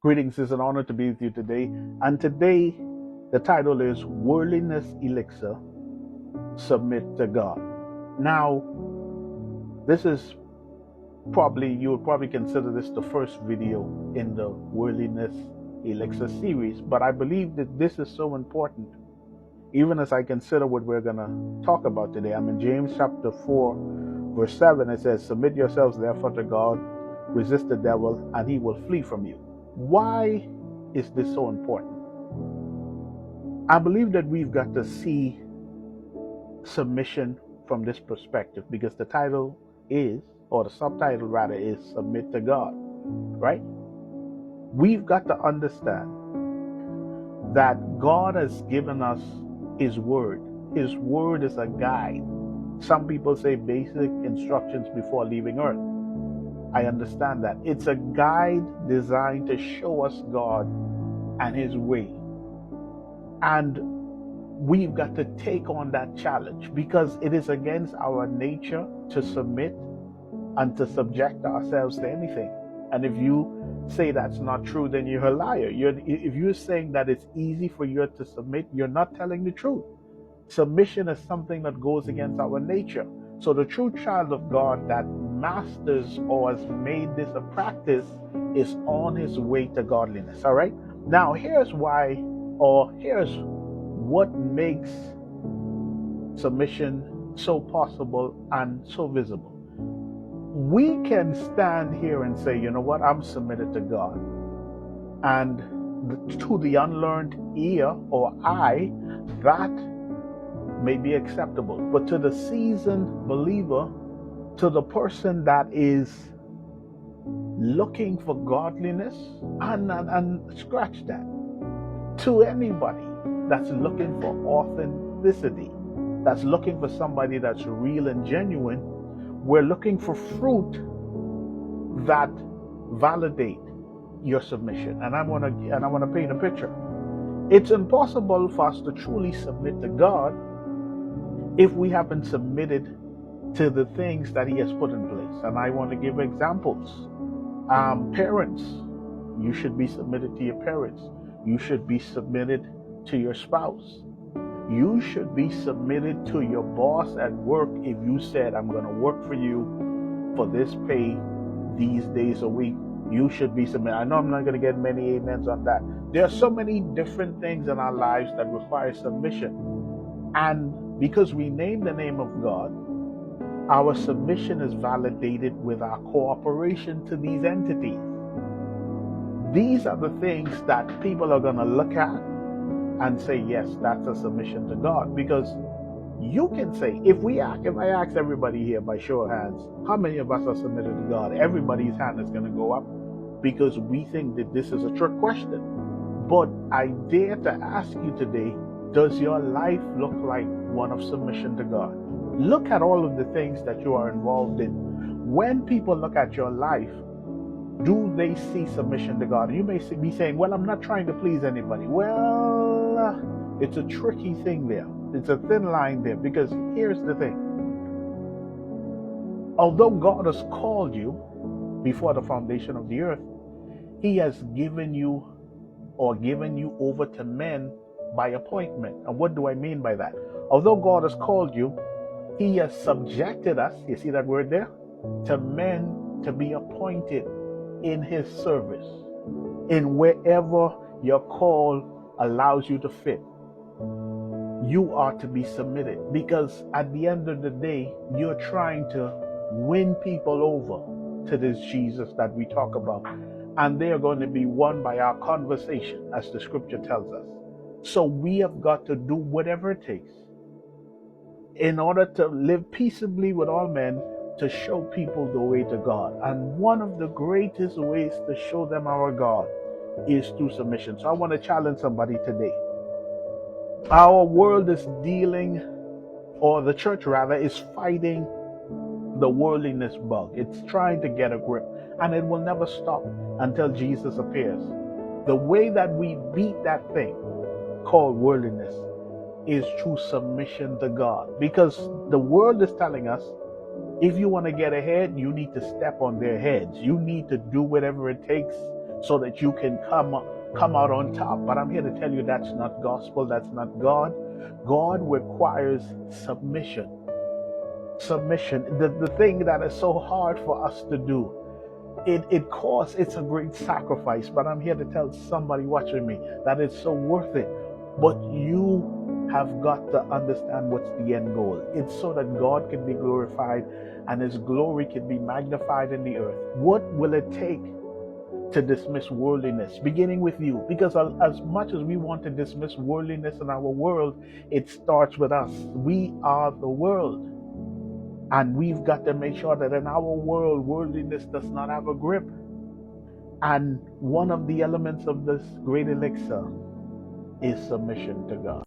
Greetings, it's an honor to be with you today. And today, the title is Worldliness, Elixir, Submit to God. Now, this is you would probably consider this the first video in the Worldliness, Elixir series, but I believe that this is so important, even as I consider what we're going to talk about today. I'm in James chapter 4, verse 7. It says, Submit yourselves therefore to God, resist the devil, and he will flee from you. Why is this so important? I believe that we've got to see submission from this perspective, because the title is, or the subtitle rather, is Submit to God, right? We've got to understand that God has given us His Word. His Word is a guide. Some people say basic instructions before leaving earth. I understand that. It's a guide designed to show us God and His way. And we've got to take on that challenge, because it is against our nature to submit and to subject ourselves to anything. And if you say that's not true, then you're a liar. If you're saying that it's easy for you to submit, you're not telling the truth. Submission is something that goes against our nature. So the true child of God that masters or has made this a practice is on his way to godliness. All right. Now, here's what makes submission so possible and so visible. We can stand here and say, you know what, I'm submitted to God. And to the unlearned ear or eye, that may be acceptable. But to the seasoned believer, to the person that is looking for godliness, and scratch that, to anybody that's looking for authenticity, that's looking for somebody that's real and genuine, we're looking for fruit that validate your submission. And I want to paint a picture. It's impossible for us to truly submit to God if we haven't submitted to the things that He has put in place. And I want to give examples. Parents, you should be submitted to your parents. You should be submitted to your spouse. You should be submitted to your boss at work. If you said, I'm going to work for you for this pay these days a week, you should be submitted. I know I'm not going to get many amens on that. There are so many different things in our lives that require submission. And because we name the name of God, our submission is validated with our cooperation to these entities. These are the things that people are going to look at and say, yes, that's a submission to God. Because you can say, if I ask everybody here by show of hands, how many of us are submitted to God? Everybody's hand is going to go up, because we think that this is a trick question. But I dare to ask you today, does your life look like one of submission to God? Look at all of the things that you are involved in. When people look at your life, do they see submission to God? You may be saying, well, I'm not trying to please anybody. Well, it's a tricky thing there. It's a thin line there, because here's the thing. Although God has called you before the foundation of the earth, He has given you over to men by appointment. And what do I mean by that? Although God has called you, He has subjected us, you see that word there, to men to be appointed in His service, in wherever your call allows you to fit. You are to be submitted, because at the end of the day, you're trying to win people over to this Jesus that we talk about, and they are going to be won by our conversation, as the scripture tells us. So we have got to do whatever it takes in order to live peaceably with all men, to show people the way to God. And one of the greatest ways to show them our God is through submission. So I want to challenge somebody today. Our world is dealing, or the church rather, is fighting the worldliness bug. It's trying to get a grip, and it will never stop until Jesus appears. The way that we beat that thing called worldliness is through submission to God, because the world is telling us, if you want to get ahead, you need to step on their heads. You need to do whatever it takes so that you can come out on top. But I'm here to tell you that's not gospel, that's not God. God requires submission. Submission, the thing that is so hard for us to do. It costs, it's a great sacrifice, but I'm here to tell somebody watching me that it's so worth it. But you have got to understand what's the end goal. It's so that God can be glorified and his glory can be magnified in the earth. What will it take to dismiss worldliness, beginning with you? Because as much as we want to dismiss worldliness in our world, it starts with us. We are the world. And we've got to make sure that in our world, worldliness does not have a grip. And one of the elements of this great elixir is submission to God.